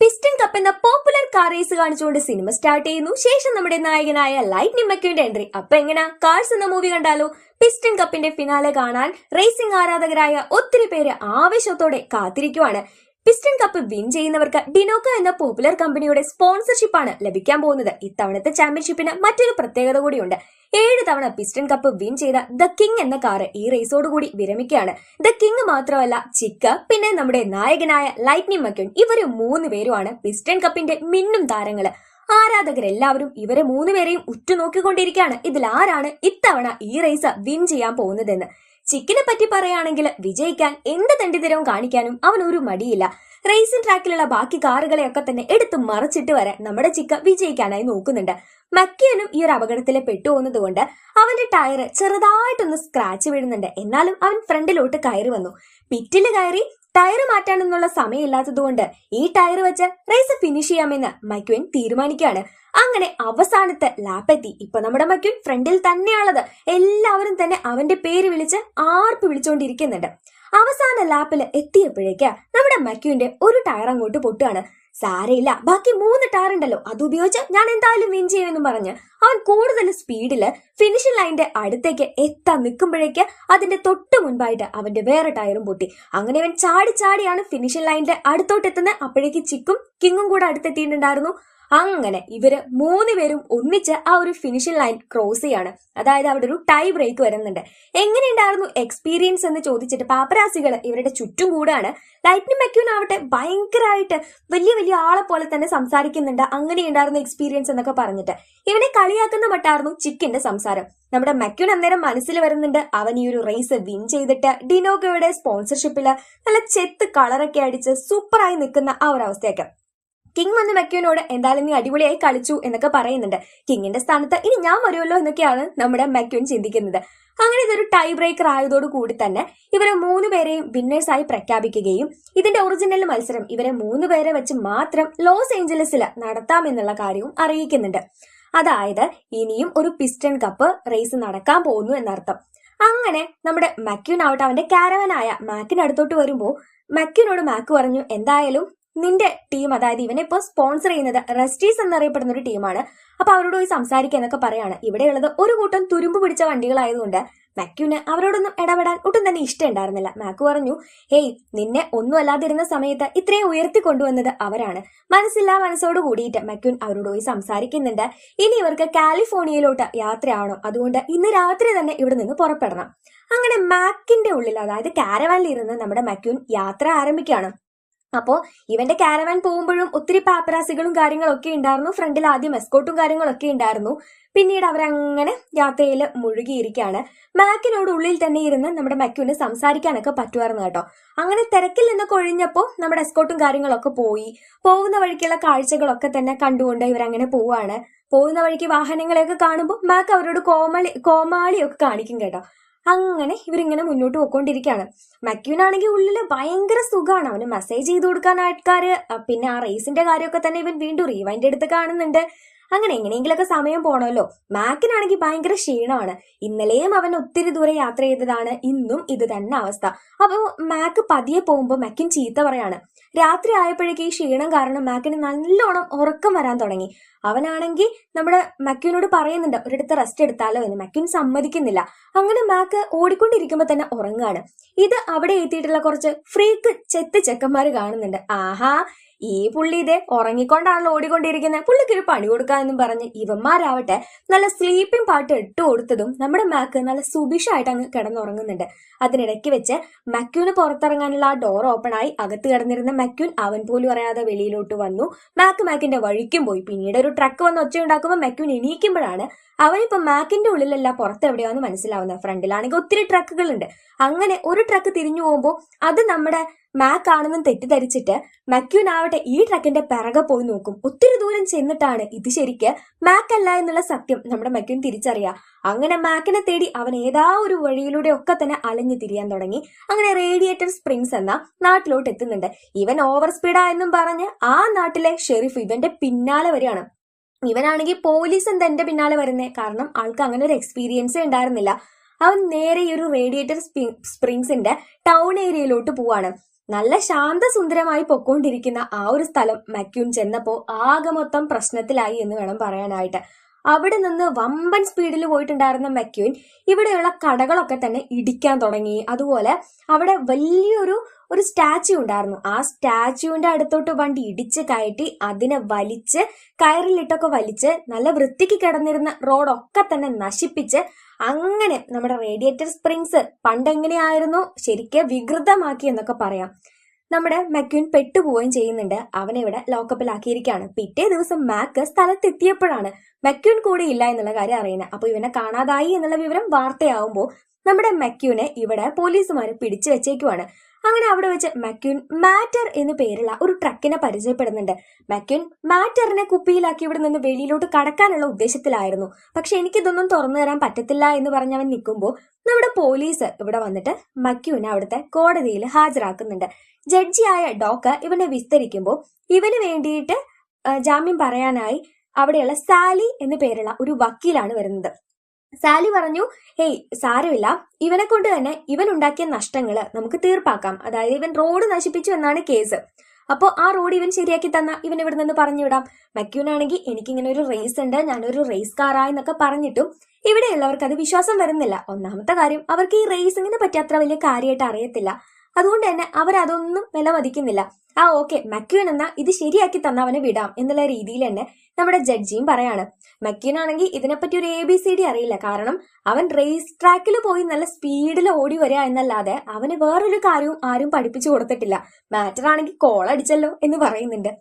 Piston cup എന്ന popular car race കാണിച്ചുകൊണ്ട് cinema start ചെയ്യുന്നു. ശേഷം നമ്മുടെ നായകനായ ലൈറ്റ്നിംഗ് മക്യൂന്റെ എൻട്രി. അപ്പൊ എങ്ങനാ കാർസ് എന്ന മൂവി കണ്ടാലോ? പിസ്റ്റൺ കപ്പിന്റെ ഫിനാലെ കാണാൻ റേസിംഗ് ആരാധകരായ ഒത്തിരി പേര് ആവേശത്തോടെ കാത്തിരിക്കുവാണ്. പിസ്റ്റൺ കപ്പ് വിൻ ചെയ്യുന്നവർക്ക് ഡിനോക്ക എന്ന പോപ്പുലർ കമ്പനിയുടെ സ്പോൺസർഷിപ്പാണ് ലഭിക്കാൻ പോകുന്നത്. ഇത്തവണത്തെ ചാമ്പ്യൻഷിപ്പിന് മറ്റൊരു പ്രത്യേകത കൂടിയുണ്ട്. 7 തവണ പിസ്റ്റൺ കപ്പ് വിൻ ചെയ്ത ദ കിങ് എന്ന കാറ് ഈ റേസോടുകൂടി വിരമിക്കുകയാണ്. ദ കിങ് മാത്രമല്ല, ചിക്ക, പിന്നെ നമ്മുടെ നായകനായ ലൈറ്റ്നിംഗ് മക്യൂൻ, ഇവര് 3 പേരുമാണ് പിസ്റ്റൺ കപ്പിന്റെ മിന്നും താരങ്ങള്. ആരാധകരെല്ലാവരും ഇവരെ 3 പേരെയും ഉറ്റുനോക്കിക്കൊണ്ടിരിക്കുകയാണ്. ഇതിൽ ആരാണ് ഇത്തവണ ഈ റേസ് വിൻ ചെയ്യാൻ പോകുന്നതെന്ന്. ചിക്കിനെ പറ്റി പറയുകയാണെങ്കിൽ വിജയിക്കാൻ എന്ത് തെണ്ടിത്തരവും കാണിക്കാനും അവൻ ഒരു മടിയില്ല. റേസിംഗ് ട്രാക്കിലുള്ള ബാക്കി കാറുകളെയൊക്കെ തന്നെ എടുത്തു മറച്ചിട്ട് വരെ നമ്മുടെ ചിക്ക വിജയിക്കാനായി നോക്കുന്നുണ്ട്. മക്യൂനും ഈ ഒരു അപകടത്തിൽ പെട്ടുപോകുന്നത് കൊണ്ട് അവന്റെ ടയർ ചെറുതായിട്ടൊന്ന് സ്ക്രാച്ച് വീഴുന്നുണ്ട്. എന്നാലും അവൻ ഫ്രണ്ടിലോട്ട് കയറി വന്നു. പിറ്റില് കയറി ടയർ മാറ്റാനൊന്നുള്ള സമയമില്ലാത്തതുകൊണ്ട് ഈ ടയർ വെച്ച് റേസ് ഫിനിഷ് ചെയ്യാമെന്ന് മക്യൂൻ തീരുമാനിക്കുകയാണ്. അങ്ങനെ അവസാനത്തെ ലാപ്പ് എത്തി. ഇപ്പൊ നമ്മുടെ മക്യൂൻ ഫ്രണ്ടിൽ തന്നെയാണുള്ളത്. എല്ലാവരും തന്നെ അവന്റെ പേര് വിളിച്ച് ആർപ്പ് വിളിച്ചുകൊണ്ടിരിക്കുന്നുണ്ട്. അവസാന ലാപ്പിൽ എത്തിയപ്പോഴേക്ക് നമ്മുടെ മക്യൂന്റെ ഒരു ടയർ അങ്ങോട്ട് പൊട്ടുകയാണ്. സാരയില്ല, ബാക്കി 3 ടയർ ഉണ്ടല്ലോ, അതുപയോഗിച്ച് ഞാൻ എന്തായാലും വിൻ ചെയ്യുമെന്നും പറഞ്ഞ് അവൻ കൂടുതൽ സ്പീഡില് ഫിനിഷിംഗ് ലൈനിന്റെ അടുത്തേക്ക് എത്താൻ നിൽക്കുമ്പോഴേക്ക് അതിന്റെ തൊട്ട് മുൻപായിട്ട് അവന്റെ വേറെ ടയറും പൊട്ടി. അങ്ങനെ അവൻ ചാടിയാണ് ഫിനിഷിംഗ് ലൈനിന്റെ അടുത്തോട്ട് എത്തുന്നത്. അപ്പോഴേക്ക് ചിക്കും കിങ്ങും കൂടെ അടുത്തെത്തിയിട്ടുണ്ടായിരുന്നു. അങ്ങനെ ഇവര് 3 പേരും ഒന്നിച്ച് ആ ഒരു ഫിനിഷിംഗ് ലൈൻ ക്രോസ് ചെയ്യാണ്. അതായത് അവിടെ ഒരു ടൈ ബ്രേക്ക് വരുന്നുണ്ട്. എങ്ങനെയുണ്ടായിരുന്നു എക്സ്പീരിയൻസ് എന്ന് ചോദിച്ചിട്ട് പാപ്പരാസികൾ ഇവരുടെ ചുറ്റും കൂടാണ്. ലൈറ്റ്നിംഗ് മക്യൂൻ ആവട്ടെ ഭയങ്കരമായിട്ട് വലിയ ആളെ പോലെ തന്നെ സംസാരിക്കുന്നുണ്ട്. അങ്ങനെയുണ്ടായിരുന്നു എക്സ്പീരിയൻസ് എന്നൊക്കെ പറഞ്ഞിട്ട് ഇവനെ കളിയാക്കുന്ന മട്ടായിരുന്നു ചിക്കിന്റെ സംസാരം. നമ്മുടെ മക്യൂൻ അന്നേരം മനസ്സിൽ വരുന്നുണ്ട്, അവൻ ഈ ഒരു റേസ് വിൻ ചെയ്തിട്ട് ഡിനോഗയുടെ സ്പോൺസർഷിപ്പില് നല്ല ചെത്ത് കളറൊക്കെ അടിച്ച് സൂപ്പറായി നിൽക്കുന്ന ആ ഒരു അവസ്ഥയൊക്കെ. കിങ് വന്ന് മക്യൂനോട് എന്തായാലും നീ അടിപൊളിയായി കളിച്ചു എന്നൊക്കെ പറയുന്നുണ്ട്. കിങ്ങിന്റെ സ്ഥാനത്ത് ഇനി ഞാൻ വരുമല്ലോ എന്നൊക്കെയാണ് നമ്മുടെ മക്യൂൻ ചിന്തിക്കുന്നത്. അങ്ങനെ ഇതൊരു ടൈ ബ്രേക്കർ ആയതോടു കൂടി തന്നെ ഇവരെ 3 പേരെയും വിന്നേഴ്സായി പ്രഖ്യാപിക്കുകയും ഇതിന്റെ ഒറിജിനൽ മത്സരം ഇവരെ 3 പേരെ വെച്ച് മാത്രം ലോസ് ഏഞ്ചലസിൽ നടത്താമെന്നുള്ള കാര്യവും അറിയിക്കുന്നുണ്ട്. അതായത് ഇനിയും ഒരു പിസ്റ്റൺ കപ്പ് റേസ് നടക്കാൻ പോകുന്നു എന്നർത്ഥം. അങ്ങനെ നമ്മുടെ മക്യൂൻ ആവട്ടെ അവന്റെ കാരവനായ മാക്കിനടുത്തോട്ട് വരുമ്പോ മക്യൂനോട് മാക്ക് പറഞ്ഞു, എന്തായാലും നിന്റെ ടീം, അതായത് ഇവനെ ഇപ്പൊ സ്പോൺസർ ചെയ്യുന്നത് റസ്റ്റീസ് എന്നറിയപ്പെടുന്ന ഒരു ടീമാണ്, അപ്പൊ അവരോട് പോയി സംസാരിക്കുക എന്നൊക്കെ പറയാണ്. ഇവിടെയുള്ളത് ഒരു കൂട്ടം തുരുമ്പ് പിടിച്ച വണ്ടികളായതുകൊണ്ട് മക്യൂന് അവരോടൊന്നും ഇടപെടാൻ ഒട്ടും തന്നെ ഇഷ്ടം ഉണ്ടായിരുന്നില്ല. മാക്ക് പറഞ്ഞു, ഹേയ്, നിന്നെ ഒന്നും അല്ലാതിരുന്ന സമയത്ത് ഇത്രയും ഉയർത്തി കൊണ്ടുവന്നത് അവരാണ്. മനസ്സോട് കൂടിയിട്ട് മക്യൂൻ അവരോട് പോയി സംസാരിക്കുന്നുണ്ട്. ഇനി ഇവർക്ക് കാലിഫോർണിയയിലോട്ട് യാത്രയാവണം, അതുകൊണ്ട് ഇന്ന് രാത്രി തന്നെ ഇവിടെ നിന്ന് പുറപ്പെടണം. അങ്ങനെ മാക്കിന്റെ ഉള്ളിൽ, അതായത് കാരവാനിൽ ഇരുന്ന് നമ്മുടെ മക്യൂൻ യാത്ര ആരംഭിക്കുകയാണ്. അപ്പോ ഇവന്റെ കാരവാൻ പോകുമ്പോഴും ഒത്തിരി പാപ്പരാസികളും കാര്യങ്ങളൊക്കെ ഉണ്ടായിരുന്നു. ഫ്രണ്ടിൽ ആദ്യം എസ്കോട്ടും കാര്യങ്ങളൊക്കെ ഉണ്ടായിരുന്നു. പിന്നീട് അവരങ്ങനെ യാത്രയിൽ മുഴുകിയിരിക്കുകയാണ്. മാക്കിനോട് ഉള്ളിൽ തന്നെ ഇരുന്ന് നമ്മുടെ മക്യൂന് സംസാരിക്കാനൊക്കെ പറ്റുമായിരുന്നു കേട്ടോ. അങ്ങനെ തിരക്കിൽ നിന്നൊക്കെ ഒഴിഞ്ഞപ്പോ നമ്മുടെ എസ്കോട്ടും കാര്യങ്ങളൊക്കെ പോയി. പോകുന്ന വഴിക്കുള്ള കാഴ്ചകളൊക്കെ തന്നെ കണ്ടുകൊണ്ട് ഇവരങ്ങനെ പോവാണ്. പോകുന്ന വഴിക്ക് വാഹനങ്ങളെയൊക്കെ കാണുമ്പോൾ മാക്ക് അവരോട് കോമാളിയൊക്കെ കാണിക്കും കേട്ടോ. അങ്ങനെ ഇവരിങ്ങനെ മുന്നോട്ട് പോയിക്കൊണ്ടിരിക്കുകയാണ്. മക്യൂനാണെങ്കിൽ ഉള്ളില് ഭയങ്കര സുഖമാണ്. അവന് മെസ്സേജ് ചെയ്ത് കൊടുക്കാൻ ആൾക്കാര്, പിന്നെ ആ റേസിന്റെ കാര്യമൊക്കെ തന്നെ ഇവൻ വീണ്ടും റീവൈൻഡ് എടുത്ത് കാണുന്നുണ്ട്. അങ്ങനെ എങ്ങനെയെങ്കിലൊക്കെ സമയം പോണല്ലോ. മാക്കിനാണെങ്കിൽ ഭയങ്കര ക്ഷീണമാണ്. ഇന്നലെയും അവൻ ഒത്തിരി ദൂരെ യാത്ര ചെയ്തതാണ്, ഇന്നും ഇത് തന്നെ അവസ്ഥ. അപ്പൊ മാക്ക് പതിയെ പോകുമ്പോ മക്യൂൻ ചീത്ത പറയാണ്. രാത്രി ആയപ്പോഴേക്ക് ഈ ക്ഷീണം കാരണം മാക്കിന് നല്ലോണം ഉറക്കം വരാൻ തുടങ്ങി. അവനാണെങ്കിൽ നമ്മുടെ മക്യൂനോട് പറയുന്നുണ്ട് ഒരിടത്ത് റെസ്റ്റ് എടുത്താലോ എന്ന്. മക്യൂൻ സമ്മതിക്കുന്നില്ല. അങ്ങനെ മാക്ക് ഓടിക്കൊണ്ടിരിക്കുമ്പോ തന്നെ ഉറങ്ങുകയാണ്. ഇത് അവിടെ എത്തിയിട്ടുള്ള കുറച്ച് ഫ്രീക്ക് ചെക്കന്മാര് കാണുന്നുണ്ട്. ആഹാ, ഈ പുള്ളി ഇതേ ഉറങ്ങിക്കൊണ്ടാണല്ലോ ഓടിക്കൊണ്ടിരിക്കുന്നത്, പുള്ളിക്ക് ഒരു പണി കൊടുക്കാമെന്നും പറഞ്ഞ് ഇവന്മാരാവട്ടെ നല്ല സ്ലീപ്പിംഗ് പാട്ട് ഇട്ട് കൊടുത്തതും നമ്മുടെ മാക്ക് നല്ല സുബിഷായിട്ട് അങ്ങ് കിടന്നുറങ്ങുന്നുണ്ട്. അതിനിടയ്ക്ക് വെച്ച് മക്യൂന് പുറത്തിറങ്ങാനുള്ള ആ ഡോർ ഓപ്പൺ ആയി. അകത്ത് കിടന്നിരുന്ന മക്യൂൻ അവൻ പോലും അറിയാതെ വെളിയിലോട്ട് വന്നു. മാക്കിന്റെ വഴിക്കും പോയി. പിന്നീട് ഒരു ട്രക്ക് വന്ന് ഒച്ച ഉണ്ടാക്കുമ്പോൾ മക്യൂൻ എണീക്കുമ്പോഴാണ് അവനിപ്പോ മാക്കിന്റെ ഉള്ളിലല്ല പുറത്ത് എവിടെയാന്ന് മനസ്സിലാവുന്നത്. ഫ്രണ്ടിലാണെങ്കിൽ ഒത്തിരി ട്രക്കുകളുണ്ട്. അങ്ങനെ ഒരു ട്രക്ക് തിരിഞ്ഞു പോകുമ്പോ അത് നമ്മുടെ മാക്ക് ആണെന്നും തെറ്റിദ്ധരിച്ചിട്ട് മക്യൂൻ ആവട്ടെ ഈ ട്രക്കിന്റെ പിറകെ പോയി നോക്കും. ഒത്തിരി ദൂരം ചെന്നിട്ടാണ് ഇത് ശരിക്ക് മാക്ക് അല്ല എന്നുള്ള സത്യം നമ്മുടെ മക്യൂൻ തിരിച്ചറിയാം. അങ്ങനെ മാക്കിനെ തേടി അവൻ ഏതാ ഒരു വഴിയിലൂടെ ഒക്കെ തന്നെ അലഞ്ഞു തിരിയാൻ തുടങ്ങി. അങ്ങനെ റേഡിയേറ്റർ സ്പ്രിങ്സ് എന്ന നാട്ടിലോട്ട് എത്തുന്നുണ്ട്. ഇവൻ ഓവർ സ്പീഡായെന്നും പറഞ്ഞ് ആ നാട്ടിലെ ഷെറിഫ് ഇവന്റെ പിന്നാലെ വരികയാണ്. ഇവനാണെങ്കിൽ പോലീസ് എന്താ എന്റെ പിന്നാലെ വരുന്നേ, കാരണം ആൾക്ക് അങ്ങനെ ഒരു എക്സ്പീരിയൻസേ ഉണ്ടായിരുന്നില്ല. അവൻ നേരെ ഈ ഒരു റേഡിയേറ്റർ സ്പ്രിങ്സിന്റെ ടൗൺ ഏരിയയിലോട്ട് പോവാണ്. നല്ല ശാന്തസുന്ദരമായി പൊക്കോണ്ടിരിക്കുന്ന ആ ഒരു സ്ഥലം മക്യൂൻ ചെന്നപ്പോ ആകെ മൊത്തം പ്രശ്നത്തിലായി എന്ന് വേണം പറയാനായിട്ട്. അവിടെ നിന്ന് വമ്പൻ സ്പീഡിൽ പോയിട്ടുണ്ടായിരുന്ന മക്യൂൻ ഇവിടെയുള്ള കടകളൊക്കെ തന്നെ ഇടിക്കാൻ തുടങ്ങി. അതുപോലെ അവിടെ വലിയൊരു സ്റ്റാച്യു ഉണ്ടായിരുന്നു. ആ സ്റ്റാച്യുവിന്റെ അടുത്തോട്ട് വണ്ടി ഇടിച്ച് കയറ്റി അതിനെ വലിച്ച് കയറിലിട്ടൊക്കെ വലിച്ച് നല്ല വൃത്തിക്ക് കിടന്നിരുന്ന റോഡൊക്കെ തന്നെ നശിപ്പിച്ച് അങ്ങനെ നമ്മുടെ റേഡിയേറ്റർ സ്പ്രിങ്സ് പണ്ടെങ്ങനെയായിരുന്നു ശരിക്കും വികൃതമാക്കി എന്നൊക്കെ പറയാം. നമ്മുടെ മക്യൂൻ പെട്ടുപോവുകയും ചെയ്യുന്നുണ്ട്. അവനെ ഇവിടെ ലോക്കപ്പിലാക്കിയിരിക്കുകയാണ്. പിറ്റേ ദിവസം മാക്ക് സ്ഥലത്തെത്തിയപ്പോഴാണ് മക്യൂൻ കൂടെ ഇല്ല എന്നുള്ള കാര്യം അറിയുന്നത്. അപ്പൊ ഇവനെ കാണാതായി എന്നുള്ള വിവരം വാർത്തയാവുമ്പോൾ നമ്മുടെ മക്യൂനെ ഇവിടെ പോലീസുമാര് പിടിച്ചു വെച്ചേക്കുവാണ്. അങ്ങനെ അവിടെ വെച്ച് മക്യൂൻ മാറ്റർ എന്ന് പേരുള്ള ഒരു ട്രക്കിനെ പരിചയപ്പെടുന്നുണ്ട്. മക്യൂൻ മാറ്ററിനെ കുപ്പിയിലാക്കി ഇവിടെ നിന്ന് വെളിയിലോട്ട് കടക്കാനുള്ള ഉദ്ദേശത്തിലായിരുന്നു. പക്ഷെ എനിക്കിതൊന്നും തുറന്നു തരാൻ പറ്റത്തില്ല എന്ന് പറഞ്ഞവൻ നിൽക്കുമ്പോൾ നമ്മുടെ പോലീസ് ഇവിടെ വന്നിട്ട് മക്യൂനെ അവിടുത്തെ കോടതിയിൽ ഹാജരാക്കുന്നുണ്ട്. ജഡ്ജിയായ ഡോക്ക് ഇവനെ വിസ്തരിക്കുമ്പോൾ ഇവന് വേണ്ടിയിട്ട് ജാമ്യം പറയാനായി അവിടെയുള്ള സാലി എന്നു പേരുള്ള ഒരു വക്കീലാണ് വരുന്നത്. സാലി പറഞ്ഞു, ഹേയ് സാരമില്ല, ഇവനെ കൊണ്ട് തന്നെ ഇവൻ ഉണ്ടാക്കിയ നഷ്ടങ്ങള് നമുക്ക് തീർപ്പാക്കാം. അതായത് ഇവൻ റോഡ് നശിപ്പിച്ചു എന്നാണ് കേസ്. അപ്പോൾ ആ റോഡ് ഇവൻ ശരിയാക്കി തന്ന ഇവൻ ഇവിടെ നിന്ന് പറഞ്ഞു വിടാം. മക്യൂനാണെങ്കിൽ എനിക്കിങ്ങനെ ഒരു റേസ് ഉണ്ട്, ഞാനൊരു റേസ് കാറായി എന്നൊക്കെ പറഞ്ഞിട്ടും ഇവിടെയുള്ളവർക്ക് അത് വിശ്വാസം വരുന്നില്ല. ഒന്നാമത്തെ കാര്യം, അവർക്ക് ഈ റേസിങ്ങിനെ പറ്റി അത്ര വലിയ കാര്യമായിട്ട് അറിയത്തില്ല. അതുകൊണ്ട് തന്നെ അവരതൊന്നും വില മതിക്കുന്നില്ല. ഓക്കെ, മക്യൂൻ എന്നാ ഇത് ശരിയാക്കി തന്ന അവനെ വിടാം എന്നുള്ള രീതിയിൽ തന്നെ നമ്മുടെ ജഡ്ജിയും പറയാണ്. മക്യൂനാണെങ്കിൽ ഇതിനെപ്പറ്റി ഒരു ABCD അറിയില്ല. കാരണം അവൻ റേസ് ട്രാക്കിൽ പോയി നല്ല സ്പീഡിൽ ഓടി വരിക എന്നല്ലാതെ അവന് വേറൊരു കാര്യവും ആരും പഠിപ്പിച്ചു കൊടുത്തിട്ടില്ല. മാറ്റർ ആണെങ്കിൽ കോളടിച്ചല്ലോ എന്ന് പറയുന്നുണ്ട്.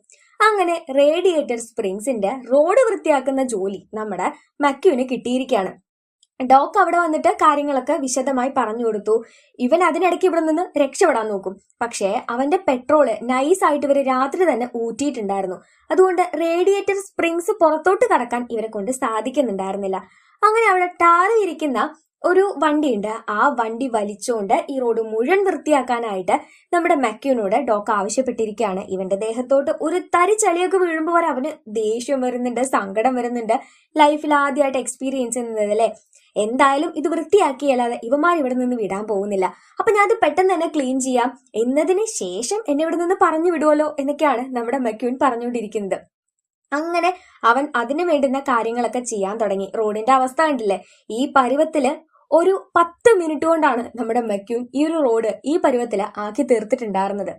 അങ്ങനെ റേഡിയേറ്റർ സ്പ്രിങ്സിന്റെ റോഡ് വൃത്തിയാക്കുന്ന ജോലി നമ്മുടെ മക്യൂന് കിട്ടിയിരിക്കുകയാണ്. ഡോക്ക് അവിടെ വന്നിട്ട് കാര്യങ്ങളൊക്കെ വിശദമായി പറഞ്ഞു കൊടുത്തു. ഇവൻ അതിനിടയ്ക്ക് ഇവിടെ നിന്ന് രക്ഷപ്പെടാൻ നോക്കും. പക്ഷേ അവന്റെ പെട്രോള് നൈസായിട്ട് ഇവര് രാത്രി തന്നെ ഊറ്റിയിട്ടുണ്ടായിരുന്നു. അതുകൊണ്ട് റേഡിയേറ്റർ സ്പ്രിങ്സ് പുറത്തോട്ട് കടക്കാൻ ഇവരെ കൊണ്ട് സാധിക്കുന്നുണ്ടായിരുന്നില്ല. അങ്ങനെ അവിടെ ടാറിയിരിക്കുന്ന ഒരു വണ്ടിയുണ്ട്. ആ വണ്ടി വലിച്ചുകൊണ്ട് ഈ റോഡ് മുഴുവൻ വൃത്തിയാക്കാനായിട്ട് നമ്മുടെ മക്യൂനോട് ഡോക്ക് ആവശ്യപ്പെട്ടിരിക്കുകയാണ്. ഇവന്റെ ദേഹത്തോട്ട് ഒരു തരി ചളിയൊക്കെ വീഴുമ്പോൾ അവന് ദേഷ്യം വരുന്നുണ്ട്, സങ്കടം വരുന്നുണ്ട്. ലൈഫിൽ ആദ്യമായിട്ട് എക്സ്പീരിയൻസ് ചെയ്യുന്നതല്ലേ. എന്തായാലും ഇത് വൃത്തിയാക്കിയല്ലാതെ ഇവന്മാർ ഇവിടെ നിന്ന് വിടാൻ പോകുന്നില്ല. അപ്പൊ ഞാൻ അത് പെട്ടെന്ന് തന്നെ ക്ലീൻ ചെയ്യാം, എന്നതിന് ശേഷം എന്നെ ഇവിടെ നിന്ന് പറഞ്ഞു വിടുമല്ലോ എന്നൊക്കെയാണ് നമ്മുടെ മക്യൂൻ പറഞ്ഞുകൊണ്ടിരിക്കുന്നത്. അങ്ങനെ അവൻ അതിനു വേണ്ടുന്ന കാര്യങ്ങളൊക്കെ ചെയ്യാൻ തുടങ്ങി. റോഡിന്റെ അവസ്ഥ കണ്ടില്ലേ. ഈ പരുവത്തില് ഒരു 10 മിനിറ്റ് കൊണ്ടാണ് നമ്മുടെ മക്യൂൻ ഈ ഒരു റോഡ് ഈ പരുവത്തില് ആക്കി തീർത്തിട്ടുണ്ടായിരുന്നത്.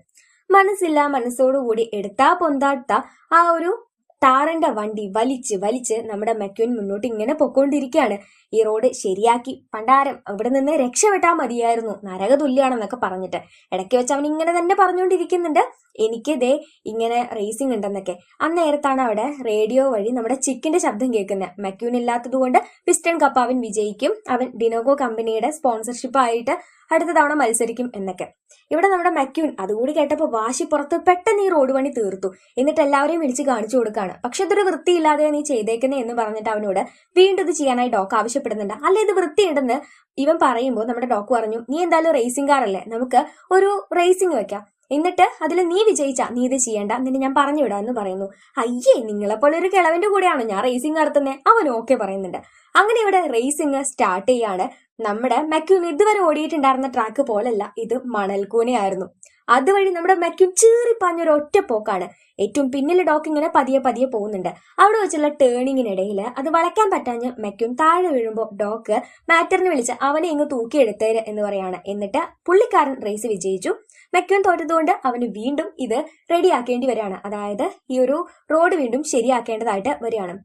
മനസ്സോടുകൂടി എടുത്താ പൊന്താത്ത ആ ഒരു ടാറിന്റെ വണ്ടി വലിച്ച് നമ്മുടെ മക്യൂൻ മുന്നോട്ട് ഇങ്ങനെ പൊക്കോണ്ടിരിക്കുകയാണ്. ഈ റോഡ് ശരിയാക്കി പണ്ടാരം ഇവിടെ നിന്ന് രക്ഷപ്പെട്ടാൽ മതിയായിരുന്നു, നരക തുല്യാണെന്നൊക്കെ പറഞ്ഞിട്ട് ഇടയ്ക്ക് വെച്ച് അവൻ ഇങ്ങനെ തന്നെ പറഞ്ഞുകൊണ്ടിരിക്കുന്നുണ്ട്, എനിക്ക് ദേ ഇങ്ങനെ റേസിംഗ് ഉണ്ടെന്നൊക്കെ. അന്നേരത്താണ് അവിടെ റേഡിയോ വഴി നമ്മുടെ ചിക്കിന്റെ ശബ്ദം കേൾക്കുന്നത്. മക്യൂൻ ഇല്ലാത്തത് കൊണ്ട് പിസ്റ്റൺ കപ്പ് അവൻ വിജയിക്കും, അവൻ ഡിനോഗോ കമ്പനിയുടെ സ്പോൺസർഷിപ്പ് ആയിട്ട് അടുത്ത തവണ മത്സരിക്കും എന്നൊക്കെ. ഇവിടെ നമ്മുടെ മക്യൂൻ അതുകൂടി കേട്ടപ്പോൾ വാശി പുറത്ത് പെട്ടെന്ന് ഈ റോഡ് പണി തീർത്തു. എന്നിട്ട് എല്ലാവരെയും വിളിച്ച് കാണിച്ചു കൊടുക്കാണ്. പക്ഷെ ഇതൊരു വൃത്തിയില്ലാതെ നീ ചെയ്തേക്കുന്നേ എന്ന് പറഞ്ഞിട്ട് അവനോട് വീണ്ടും ഇത് ചെയ്യാനായി ഡോക്ക് ആവശ്യപ്പെടുന്നുണ്ട്. അല്ല, ഇത് വൃത്തിയുണ്ടെന്ന് ഇവൻ പറയുമ്പോൾ നമ്മുടെ ഡോക്ക് പറഞ്ഞു, നീ എന്തായാലും റേസിംഗ് കാറല്ലേ, നമുക്ക് ഒരു റേസിംഗ് വെക്കാം, എന്നിട്ട് അതിൽ നീ വിജയിച്ചാ നീ ഇത് ചെയ്യണ്ട, എന്നിട്ട് ഞാൻ പറഞ്ഞു വിടാന്ന് പറയുന്നു. അയ്യേ, നിങ്ങളെപ്പോലെ ഒരു കിളവന്റെ കൂടെയാണോ ഞാൻ റേസിംഗ് നടത്തുന്നേ? അവൻ ഓക്കെ പറയുന്നുണ്ട്. അങ്ങനെ ഇവിടെ റേസിംഗ് സ്റ്റാർട്ട് ചെയ്യാണ്. നമ്മുടെ മക്യൂൻ ഇതുവരെ ഓടിയിട്ടുണ്ടായിരുന്ന ട്രാക്ക് പോലല്ല, ഇത് മണൽക്കൂനയായിരുന്നു. അതുവഴി നമ്മുടെ മക്യൂൻ ചീറിപ്പാഞ്ഞൊരു ഒറ്റ പോക്കാണ്. ഏറ്റവും പിന്നിൽ ഡോക്ക് ഇങ്ങനെ പതിയെ പോകുന്നുണ്ട്. അവിടെ വെച്ചുള്ള ടേണിങ്ങിനിടയിൽ അത് വളയ്ക്കാൻ പറ്റാഞ്ഞ് മക്യൂൻ താഴെ വീഴുമ്പോൾ ഡോക്ക് മാറ്ററിനെ വിളിച്ച് അവനെ ഇങ്ങ് തൂക്കിയെടുത്തേര് എന്ന് പറയാണ്. എന്നിട്ട് പുള്ളിക്കാരൻ റേസ് വിജയിച്ചു. മക്യൂൻ തോറ്റതുകൊണ്ട് അവന് വീണ്ടും ഇത് റെഡിയാക്കേണ്ടി വരികയാണ്. അതായത് ഈ ഒരു റോഡ് വീണ്ടും ശരിയാക്കേണ്ടതായിട്ട് വരികയാണ്.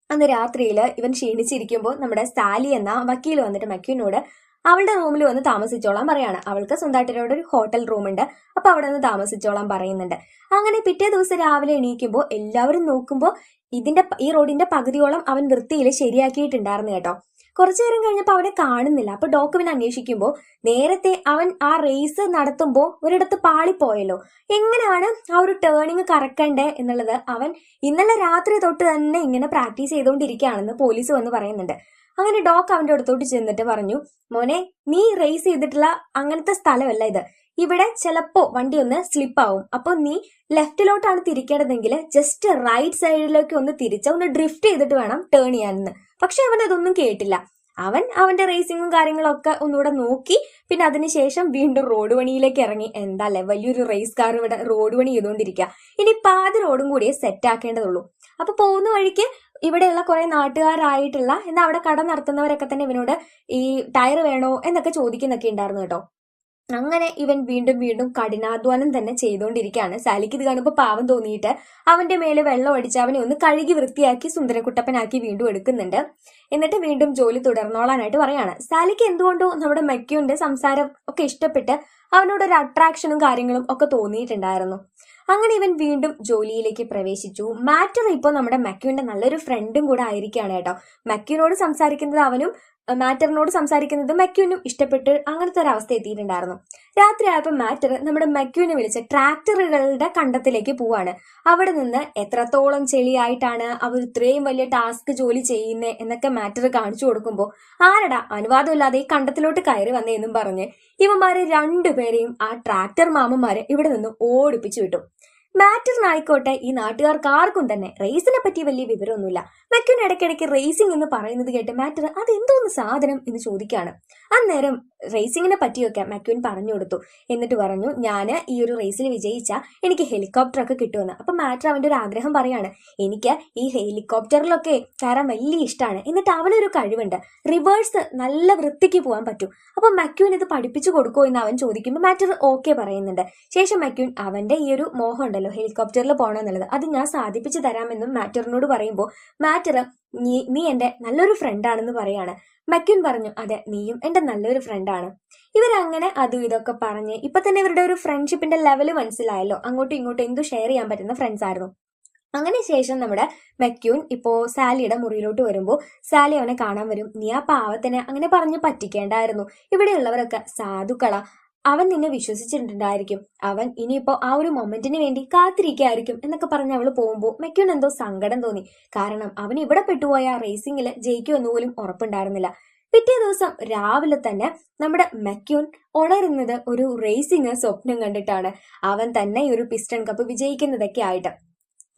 അന്ന് രാത്രിയിൽ ഇവൻ ക്ഷീണിച്ചിരിക്കുമ്പോൾ നമ്മുടെ സാലി എന്ന വക്കീൽ വന്നിട്ട് മക്യൂനോട് അവളുടെ റൂമിൽ വന്ന് താമസിച്ചോളാൻ പറയാണ്. അവൾക്ക് സ്വന്തമായിട്ട് ഒരു ഹോട്ടൽ റൂമുണ്ട്, അപ്പൊ അവിടെ നിന്ന് താമസിച്ചോളാൻ പറയുന്നുണ്ട്. അങ്ങനെ പിറ്റേ ദിവസം രാവിലെ എണീക്കുമ്പോൾ എല്ലാവരും നോക്കുമ്പോൾ ഈ റോഡിന്റെ പകുതിയോളം അവൻ വൃത്തിയിൽ ശരിയാക്കിയിട്ടുണ്ടായിരുന്നു കേട്ടോ. കുറച്ചു നേരം കഴിഞ്ഞപ്പോൾ അവനെ കാണുന്നില്ല. അപ്പൊ ഡോക്യുവിനെ അന്വേഷിക്കുമ്പോൾ നേരത്തെ അവൻ ആ റേസ് നടത്തുമ്പോൾ ഒരിടത്ത് പാളിപ്പോയല്ലോ. എങ്ങനെയാണ് ആ ഒരു ടേണിങ് കറക്കണ്ടേ എന്നുള്ളത് അവൻ ഇന്നലെ രാത്രി തൊട്ട് തന്നെ ഇങ്ങനെ പ്രാക്ടീസ് ചെയ്തുകൊണ്ടിരിക്കുകയാണെന്ന് പോലീസ് വന്ന് പറയുന്നുണ്ട്. അങ്ങനെ ഡോക്ക് അവന്റെ അടുത്തോട്ട് ചെന്നിട്ട് പറഞ്ഞു, മോനെ, നീ റേസ് ചെയ്തിട്ടുള്ള അങ്ങനത്തെ സ്ഥലമല്ല ഇത്. ഇവിടെ ചിലപ്പോ വണ്ടി ഒന്ന് സ്ലിപ്പാവും. അപ്പൊ നീ ലെഫ്റ്റിലോട്ടാണ് തിരിക്കേണ്ടതെങ്കിൽ ജസ്റ്റ് റൈറ്റ് സൈഡിലേക്ക് ഒന്ന് തിരിച്ച ഒന്ന് ഡ്രിഫ്റ്റ് ചെയ്തിട്ട് വേണം ടേൺ ചെയ്യാനെന്ന്. പക്ഷെ അവൻ അതൊന്നും കേട്ടില്ല. അവൻ അവന്റെ റേസിങ്ങും കാര്യങ്ങളൊക്കെ ഒന്നുകൂടെ നോക്കി. പിന്നെ അതിനുശേഷം വീണ്ടും റോഡ് പണിയിലേക്ക് ഇറങ്ങി. എന്താല്ലേ, വലിയൊരു റേസ് കാർ ഇവിടെ റോഡ് പണി ചെയ്തുകൊണ്ടിരിക്കുക. ഇനി പാതി റോഡും കൂടിയേ സെറ്റ് ആക്കേണ്ടതുള്ളൂ. അപ്പൊ പോകുന്ന വഴിക്ക് ഇവിടെയുള്ള കുറെ നാട്ടുകാരായിട്ടുള്ള എന്നാൽ അവിടെ കട നടത്തുന്നവരൊക്കെ തന്നെ ഇവനോട് ഈ ടയർ വേണോ എന്നൊക്കെ ചോദിക്കുന്നൊക്കെ ഉണ്ടായിരുന്നു കേട്ടോ. അങ്ങനെ ഇവൻ വീണ്ടും വീണ്ടും കഠിനാധ്വാനം തന്നെ ചെയ്തുകൊണ്ടിരിക്കുകയാണ്. സാലിക്ക് ഇത് കാണുമ്പോൾ പാവം തോന്നിയിട്ട് അവന്റെ മേലെ വെള്ളം അടിച്ച് അവനെ ഒന്ന് കഴുകി വൃത്തിയാക്കി സുന്ദരക്കുട്ടപ്പനാക്കി വീണ്ടും എടുക്കുന്നുണ്ട്. എന്നിട്ട് വീണ്ടും ജോലി തുടർന്നോളാനായിട്ട് പറയാണ്. സാലിക്ക് എന്തുകൊണ്ടോ നമ്മുടെ മെക്യുവിന്റെ സംസാരം ഒക്കെ ഇഷ്ടപ്പെട്ട് അവനോടൊരു അട്രാക്ഷനും കാര്യങ്ങളും ഒക്കെ തോന്നിയിട്ടുണ്ടായിരുന്നു. അങ്ങനെ ഇവൻ വീണ്ടും ജോലിയിലേക്ക് പ്രവേശിച്ചു. മാറ്റർ ഇപ്പോൾ നമ്മുടെ മെക്യുവിന്റെ നല്ലൊരു ഫ്രണ്ടും കൂടെ ആയിരിക്കുകയാണ് കേട്ടോ. മെക്യുവിനോട് സംസാരിക്കുന്നത് അവനും മാറ്ററിനോട് സംസാരിക്കുന്നത് മെക്യുവിനും ഇഷ്ടപ്പെട്ട് അങ്ങനത്തെ ഒരു അവസ്ഥ എത്തിയിട്ടുണ്ടായിരുന്നു. രാത്രി ആയപ്പോൾ മാറ്റർ നമ്മുടെ മെക്യുവിനെ വിളിച്ച് ട്രാക്ടറുകളുടെ കണ്ടത്തിലേക്ക് പോവാണ്. അവിടെ നിന്ന് എത്രത്തോളം ചെളിയായിട്ടാണ് അവർ ഇത്രയും വലിയ ടാസ്ക് ജോലി ചെയ്യുന്നത് എന്നൊക്കെ മാറ്റർ കാണിച്ചു കൊടുക്കുമ്പോൾ ആരടാ അനുവാദമില്ലാതെ ഈ കണ്ടത്തിലോട്ട് കയറി വന്നേന്നും പറഞ്ഞ് ഇവന്മാരെ രണ്ടുപേരെയും ആ ട്രാക്ടർ മാമന്മാരെ ഇവിടെ നിന്ന് ഓടിപ്പിച്ചു വിട്ടു. മാറ്ററിനായിക്കോട്ടെ ഈ നാട്ടുകാർക്ക് ആർക്കും തന്നെ റേസിനെ പറ്റി വലിയ വിവരമൊന്നുമില്ല. മെക്യുൻ ഇടയ്ക്കിടയ്ക്ക് റേസിംഗ് എന്ന് പറയുന്നത് കേട്ട് മാറ്റർ അതെന്തോന്ന് സാധനം എന്ന് ചോദിക്കാണ്. അന്നേരം റേസിങ്ങിനെ പറ്റിയൊക്കെ മെക്യുൻ പറഞ്ഞു കൊടുത്തു. എന്നിട്ട് പറഞ്ഞു, ഞാൻ ഈ ഒരു റേസിൽ വിജയിച്ചാൽ എനിക്ക് ഹെലികോപ്റ്റർ ഒക്കെ കിട്ടുമെന്ന്. അപ്പൊ മാറ്റർ അവന്റെ ഒരു ആഗ്രഹം പറയാണ്, എനിക്ക് ഈ ഹെലികോപ്റ്ററിലൊക്കെ കയറാൻ വലിയ ഇഷ്ടമാണ്. എന്നിട്ട് അവനൊരു കഴിവുണ്ട്, റിവേഴ്സ് നല്ല വൃത്തിക്ക് പോകാൻ പറ്റും. അപ്പൊ മെക്യുൻ ഇത് പഠിപ്പിച്ചു കൊടുക്കുമോ എന്ന് അവൻ ചോദിക്കുമ്പോൾ മാറ്റർ ഓക്കെ പറയുന്നുണ്ട്. ശേഷം മെക്യുൻ അവന്റെ ഈ ഒരു മോഹം ഉണ്ടല്ലോ ഹെലികോപ്റ്ററിൽ പോകണം എന്നുള്ളത്, അത് ഞാൻ സാധിപ്പിച്ചു തരാമെന്നും മാറ്ററിനോട് പറയുമ്പോൾ മാറ്റർ നീ എന്റെ നല്ലൊരു ഫ്രണ്ടാണെന്ന് പറയാണ്. മെക്യുൻ പറഞ്ഞു, അതെ നീയും എന്റെ നല്ലൊരു ഫ്രണ്ടാണ്. ഇവരങ്ങനെ അതും ഇതൊക്കെ പറഞ്ഞ് ഇപ്പൊ തന്നെ ഇവരുടെ ഒരു ഫ്രണ്ട്ഷിപ്പിന്റെ ലെവല് മനസ്സിലായല്ലോ. അങ്ങോട്ടും ഇങ്ങോട്ടും എന്തു ഷെയർ ചെയ്യാൻ പറ്റുന്ന ഫ്രണ്ട്സ് ആയിരുന്നു. അങ്ങനെ ശേഷം നമ്മുടെ മെക്യുൻ ഇപ്പോ സാലിയുടെ മുറിയിലോട്ട് വരുമ്പോൾ സാലി അവനെ കാണാൻ വരും. നീ ആ പാവത്തിനെ അങ്ങനെ പറഞ്ഞ് പറ്റിക്കേണ്ടായിരുന്നു, ഇവിടെയുള്ളവരൊക്കെ സാധുക്കളാ, അവൻ നിന്നെ വിശ്വസിച്ചിട്ടുണ്ടായിരിക്കും, അവൻ ഇനിയിപ്പോ ആ ഒരു മൊമെന്റിന് വേണ്ടി കാത്തിരിക്കായിരിക്കും എന്നൊക്കെ പറഞ്ഞ് അവള് പോകുമ്പോൾ മെക്യുൻ എന്തോ സങ്കടം തോന്നി. കാരണം അവൻ ഇവിടെ പെട്ടുപോയ റേസിംഗിൽ ജയിക്കുമെന്ന് പോലും ഉറപ്പുണ്ടായിരുന്നില്ല. പിറ്റേ ദിവസം രാവിലെ തന്നെ നമ്മുടെ മെക്യുൻ ഉണരുന്നത് ഒരു റേസിംഗ് സ്വപ്നം കണ്ടിട്ടാണ്. അവൻ തന്നെ ഈ ഒരു പിസ്റ്റൺ കപ്പ് വിജയിക്കുന്നതൊക്കെ ആയിട്ട്.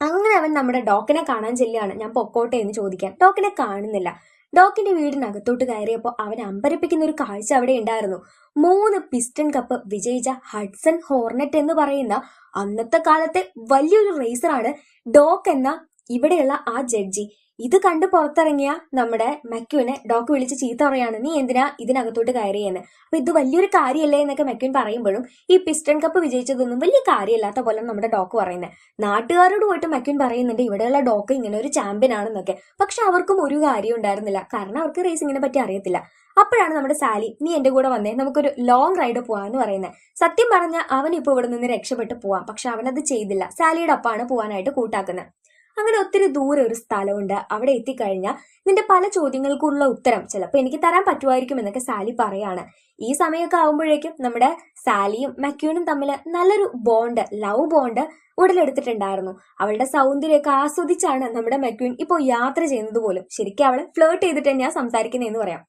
അങ്ങനെ അവൻ നമ്മുടെ ഡോക്കിനെ കാണാൻ ചെല്ലുകയാണ്. ഞാൻ പൊക്കോട്ടെ എന്ന് ചോദിക്കാൻ. ഡോക്കിനെ കാണുന്നില്ല. ഡോക്കിന്റെ വീടിനകത്തോട്ട് കയറിയപ്പോൾ അവൻ അമ്പരപ്പിക്കുന്ന ഒരു കാഴ്ച അവിടെ ഉണ്ടായിരുന്നു. 3 പിസ്റ്റൺ കപ്പ് വിജയിച്ച ഹഡ്സൺ ഹോർനെറ്റ് എന്ന് പറയുന്ന അന്നത്തെ കാലത്തെ വലിയൊരു റേസറാണ് ഡോക്ക് എന്ന ഇവിടെയുള്ള ആ ജഡ്ജി. ഇത് കണ്ട് പുറത്തിറങ്ങിയ നമ്മുടെ മെക്യുവിനെ ഡോക്ക് വിളിച്ച് ചീത്ത പറയാണ്, നീ എന്തിനാ ഇതിനകത്തോട്ട് കയറിയെന്ന്. അപ്പൊ ഇത് വലിയൊരു കാര്യമല്ലേ എന്നൊക്കെ മെക്യുൻ പറയുമ്പോഴും ഈ പിസ്റ്റൺ കപ്പ് വിജയിച്ചതൊന്നും വലിയ കാര്യമില്ലാത്ത പോലെ നമ്മുടെ ഡോക്ക് പറയുന്നത്. നാട്ടുകാരോട് പോയിട്ട് മെക്യുൻ പറയുന്നുണ്ട് ഇവിടെയുള്ള ഡോക്ക് ഇങ്ങനെ ഒരു ചാമ്പ്യൻ ആണെന്നൊക്കെ. പക്ഷെ അവർക്കും ഒരു കാര്യം ഉണ്ടായിരുന്നില്ല, കാരണം അവർക്ക് റേസിങ്ങിനെ പറ്റി അറിയത്തില്ല. അപ്പോഴാണ് നമ്മുടെ സാലി, നീ എന്റെ കൂടെ വന്നേ, നമുക്കൊരു ലോങ് റൈഡ് പോവാന്ന് പറയുന്നത്. സത്യം പറഞ്ഞ അവൻ ഇപ്പൊ ഇവിടെ നിന്ന് രക്ഷപ്പെട്ട് പോവാം, പക്ഷെ അവനത് ചെയ്തില്ല. സാലിയുടെ അപ്പാണ് പോവാനായിട്ട് കൂട്ടാക്കുന്നത്. അങ്ങനെ ഒത്തിരി ദൂരെ ഒരു സ്ഥലമുണ്ട്. അവിടെ എത്തിക്കഴിഞ്ഞാൽ നിന്റെ പല ചോദ്യങ്ങൾക്കുള്ള ഉത്തരം ചിലപ്പോൾ എനിക്ക് തരാൻ പറ്റുമായിരിക്കും എന്നൊക്കെ സാലി പറയാണ്. ഈ സമയമൊക്കെ ആവുമ്പോഴേക്കും നമ്മുടെ സാലിയും മെക്യുനും തമ്മിൽ നല്ലൊരു ബോണ്ട്, ലവ് ബോണ്ട് ഉടലെടുത്തിട്ടുണ്ടായിരുന്നു. അവളുടെ സൗന്ദര്യമൊക്കെ ആസ്വദിച്ചാണ് നമ്മുടെ മെക്യുൻ ഇപ്പോൾ യാത്ര ചെയ്യുന്നത് പോലും. ശരിക്കും അവളെ ഫ്ലേർട്ട് ചെയ്തിട്ട് തന്നെയാ സംസാരിക്കുന്നതെന്ന് പറയാം.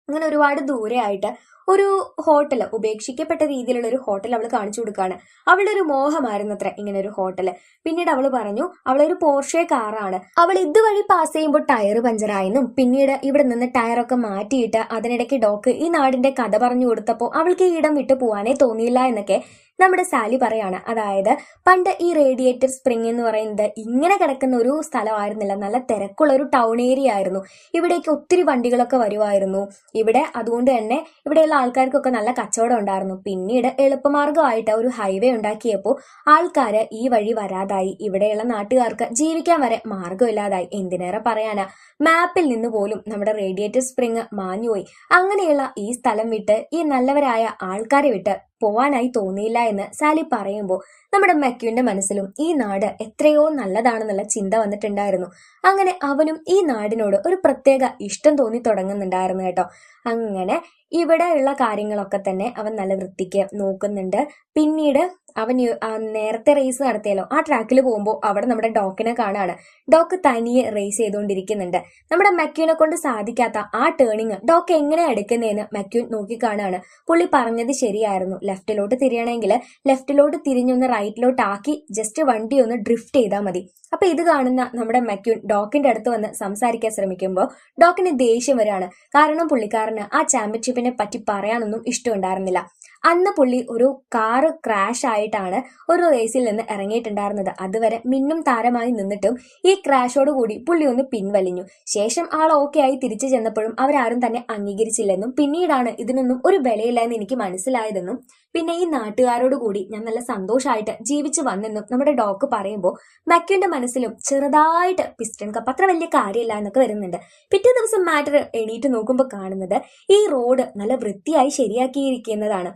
അങ്ങനെ ഒരുപാട് ദൂരെ ആയിട്ട് ഒരു ഹോട്ടൽ, ഉപേക്ഷിക്കപ്പെട്ട രീതിയിലുള്ള ഒരു ഹോട്ടൽ അവൾ കാണിച്ചു കൊടുക്കുകയാണ്. അവളുടെ ഒരു മോഹമായിരുന്നു അത്ര ഇങ്ങനെ ഒരു ഹോട്ടല്. പിന്നീട് അവൾ പറഞ്ഞു അവളൊരു പോർഷെ കാറാണ്. അവൾ ഇതുവഴി പാസ് ചെയ്യുമ്പോൾ ടയർ പഞ്ചറായെന്നും പിന്നീട് ഇവിടെ നിന്ന് ടയറൊക്കെ മാറ്റിയിട്ട് അതിനിടയ്ക്ക് ഡോക്ക് ഈ നാടിന്റെ കഥ പറഞ്ഞു കൊടുത്തപ്പോൾ അവൾക്ക് ഈ ഇടം വിട്ടു പോവാനേ തോന്നിയില്ല എന്നൊക്കെ നമ്മുടെ സാലി പറയാണ്. അതായത് പണ്ട് ഈ റേഡിയേറ്റർ സ്പ്രിംഗ് എന്ന് പറയുന്നത് ഇങ്ങനെ കിടക്കുന്ന ഒരു സ്ഥലമായിരുന്നില്ല, നല്ല തിരക്കുള്ള ഒരു ടൗൺ ഏരിയ ആയിരുന്നു. ഇവിടേക്ക് ഒത്തിരി വണ്ടികളൊക്കെ വരുമായിരുന്നു. ഇവിടെ അതുകൊണ്ട് തന്നെ ഇവിടെയുള്ള ആൾക്കാർക്കൊക്കെ നല്ല കച്ചവടം ഉണ്ടായിരുന്നു. പിന്നീട് എളുപ്പമാർഗമായിട്ട് ഒരു ഹൈവേ ഉണ്ടാക്കിയപ്പോൾ ആൾക്കാര് ഈ വഴി വരാതായി. ഇവിടെയുള്ള നാട്ടുകാർക്ക് ജീവിക്കാൻ വരെ മാർഗമില്ലാതായി. എന്തിനേറെ പറയാനാ, മാപ്പിൽ നിന്ന് പോലും നമ്മുടെ റേഡിയേറ്റർ സ്പ്രിംഗ് മാഞ്ഞുപോയി. അങ്ങനെയുള്ള ഈ സ്ഥലം വിട്ട് ഈ നല്ലവരായ ആൾക്കാരെ വിട്ട് പോവാനായി തോന്നിയില്ല എന്ന് സാലി പറയുമ്പോൾ നമ്മുടെ മെക്യുവിന്റെ മനസ്സിലും ഈ നാട് എത്രയോ നല്ലതാണെന്നുള്ള ചിന്ത വന്നിട്ടുണ്ടായിരുന്നു. അങ്ങനെ അവനും ഈ നാടിനോട് ഒരു പ്രത്യേക ഇഷ്ടം തോന്നി തുടങ്ങുന്നുണ്ടായിരുന്നു കേട്ടോ. അങ്ങനെ ഇവിടെയുള്ള കാര്യങ്ങളൊക്കെ തന്നെ അവൻ നല്ല വൃത്തിക്ക് നോക്കുന്നുണ്ട്. പിന്നീട് അവൻ നേരത്തെ റേസ് നടത്തിയല്ലോ ആ ട്രാക്കിൽ പോകുമ്പോൾ അവിടെ നമ്മുടെ ഡോക്കിനെ കാണാണ്. ഡോക്ക് തനിയെ റേസ് ചെയ്തുകൊണ്ടിരിക്കുന്നുണ്ട്. നമ്മുടെ മെക്യൂനെ കൊണ്ട് സാധിക്കാത്ത ആ ടേണിങ് ഡോക്ക് എങ്ങനെ എടുക്കുന്നതെന്ന് മെക്യൂൻ നോക്കി കാണാണ്. പുള്ളി പറഞ്ഞത് ശരിയായിരുന്നു. ലെഫ്റ്റിലോട്ട് തിരിയണമെങ്കിൽ ലെഫ്റ്റിലോട്ട് തിരിഞ്ഞൊന്ന് റൈറ്റിലോട്ട് ആക്കി ജസ്റ്റ് വണ്ടി ഒന്ന് ഡ്രിഫ്റ്റ് ചെയ്താൽ മതി. അപ്പൊ ഇത് കാണുന്ന നമ്മുടെ മെക്യൂൻ ഡോക്കിന്റെ അടുത്ത് വന്ന് സംസാരിക്കാൻ ശ്രമിക്കുമ്പോൾ ഡോക്കിന് ദേഷ്യം വരാണ്. കാരണം പുള്ളിക്കാരന് ആ ചാമ്പ്യൻഷിപ്പിനെ പറ്റി പറയാനൊന്നും ഇഷ്ടമുണ്ടായിരുന്നില്ല. അന്ന് പുള്ളി ഒരു കാറ് ക്രാഷ് ആയിട്ടാണ് ഒരു റേസിൽ നിന്ന് ഇറങ്ങിയിട്ടുണ്ടായിരുന്നത്. അതുവരെ മിന്നും താരമായി നിന്നിട്ടും ഈ ക്രാഷോട് കൂടി പുള്ളി ഒന്ന് പിൻവലിഞ്ഞു. ശേഷം ആൾ ഓക്കെ ആയി തിരിച്ചു ചെന്നപ്പോഴും അവരാരും തന്നെ അംഗീകരിച്ചില്ലെന്നും പിന്നീടാണ് ഇതിനൊന്നും ഒരു വിലയില്ല എന്ന് എനിക്ക് മനസ്സിലായതെന്നും പിന്നെ ഈ നാട്ടുകാരോട് കൂടി ഞാൻ നല്ല സന്തോഷമായിട്ട് ജീവിച്ചു വന്നെന്നും നമ്മുടെ ഡോക്ക് പറയുമ്പോൾ മെക്യൂന്റെ മനസ്സിലും ചെറുതായിട്ട് പിസ്റ്റൺ കപ്പ് അത്ര വലിയ കാര്യമില്ല എന്നൊക്കെ വരുന്നുണ്ട്. പിറ്റേ ദിവസം മാറ്റർ എണീറ്റ് നോക്കുമ്പോൾ കാണുന്നത് ഈ റോഡ് നല്ല വൃത്തിയായി ശരിയാക്കിയിരിക്കുന്നതാണ്.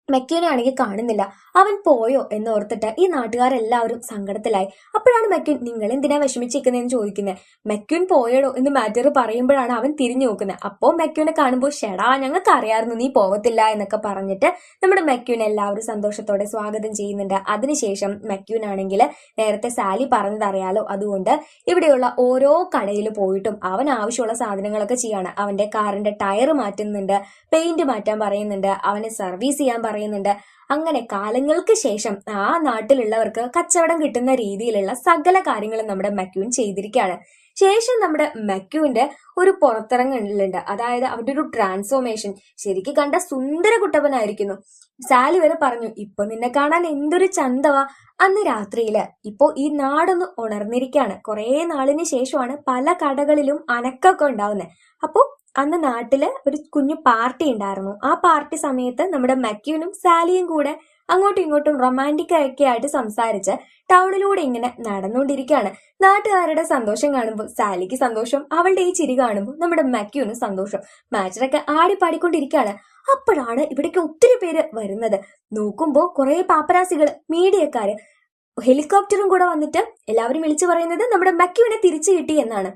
മെക്യൂനാണെങ്കിൽ കാണുന്നില്ല. അവൻ പോയോ എന്ന് ഓർത്തിട്ട് ഈ നാട്ടുകാരെല്ലാവരും സങ്കടത്തിലായി. അപ്പോഴാണ് മെക്യൂൻ നിങ്ങൾ എന്തിനാ വിഷമിച്ചിരിക്കുന്നതെന്ന് ചോദിക്കുന്നത്. മെക്യൂൻ പോയടോ എന്ന് മാറ്റർ പറയുമ്പോഴാണ് അവൻ തിരിഞ്ഞു നോക്കുന്നത്. അപ്പോൾ മെക്യൂനെ കാണുമ്പോൾ ഷെടാ ഞങ്ങൾക്ക് അറിയാമായിരുന്നു നീ പോവത്തില്ല എന്നൊക്കെ പറഞ്ഞിട്ട് നമ്മുടെ മെക്യൂൻ എല്ലാവരും സന്തോഷത്തോടെ സ്വാഗതം ചെയ്യുന്നുണ്ട്. അതിനുശേഷം മെക്യൂൻ ആണെങ്കിൽ നേരത്തെ സാലി പറഞ്ഞതറിയാലോ, അതുകൊണ്ട് ഇവിടെയുള്ള ഓരോ കടയിൽ പോയിട്ടും അവൻ ആവശ്യമുള്ള സാധനങ്ങളൊക്കെ ചെയ്യാണ്. അവന്റെ കാറിന്റെ ടയർ മാറ്റുന്നുണ്ട്, പെയിന്റ് മാറ്റാൻ പറയുന്നുണ്ട്, അവനെ സർവീസ് ചെയ്യാൻ പറയുന്നുണ്ട്. അങ്ങനെ കാലങ്ങൾക്ക് ശേഷം ആ നാട്ടിലുള്ളവർക്ക് കച്ചവടം കിട്ടുന്ന രീതിയിലുള്ള സകല കാര്യങ്ങളും നമ്മുടെ മെക്യൂൻ ചെയ്തിരിക്കുകയാണ്. ശേഷം നമ്മുടെ മെക്യൂന്റെ ഒരു പുറത്തിറങ്ങലുണ്ട്. അതായത് അവരുടെ ഒരു ട്രാൻസ്ഫോർമേഷൻ ശരിക്കും കണ്ട സുന്ദര കുട്ടപ്പനായിരിക്കുന്നു. സാലി വരെ പറഞ്ഞു ഇപ്പൊ നിന്നെ കാണാൻ എന്തൊരു ചന്തവാ. അന്ന് രാത്രിയില് ഇപ്പോ ഈ നാടൊന്ന് ഉണർന്നിരിക്കുകയാണ്. കുറെ നാളിന് ശേഷമാണ് പല കടകളിലും അനക്കൊക്കെ ഉണ്ടാവുന്നത്. അപ്പോ അന്ന് നാട്ടില് ഒരു കുഞ്ഞു പാർട്ടി ഉണ്ടായിരുന്നു. ആ പാർട്ടി സമയത്ത് നമ്മുടെ മെക്യൂനും സാലിയും കൂടെ അങ്ങോട്ടും ഇങ്ങോട്ടും റൊമാൻറ്റിക് ഒക്കെ ആയിട്ട് സംസാരിച്ച് ടൗണിലൂടെ ഇങ്ങനെ നടന്നുകൊണ്ടിരിക്കുകയാണ്. നാട്ടുകാരുടെ സന്തോഷം കാണുമ്പോൾ സാലിക്ക് സന്തോഷം, അവളുടെ ഈ ചിരി കാണുമ്പോൾ നമ്മുടെ മെക്യൂനും സന്തോഷം. മാച്ചറൊക്കെ ആടിപ്പാടിക്കൊണ്ടിരിക്കുകയാണ്. അപ്പോഴാണ് ഇവിടേക്ക് ഒത്തിരി പേര് വരുന്നത്. നോക്കുമ്പോൾ കുറെ പാപ്പരാസികള്, മീഡിയക്കാര്, ഹെലികോപ്റ്ററും കൂടെ വന്നിട്ട് എല്ലാവരും വിളിച്ചു പറയുന്നത് നമ്മുടെ മെക്യൂനെ തിരിച്ചു കിട്ടി എന്നാണ്.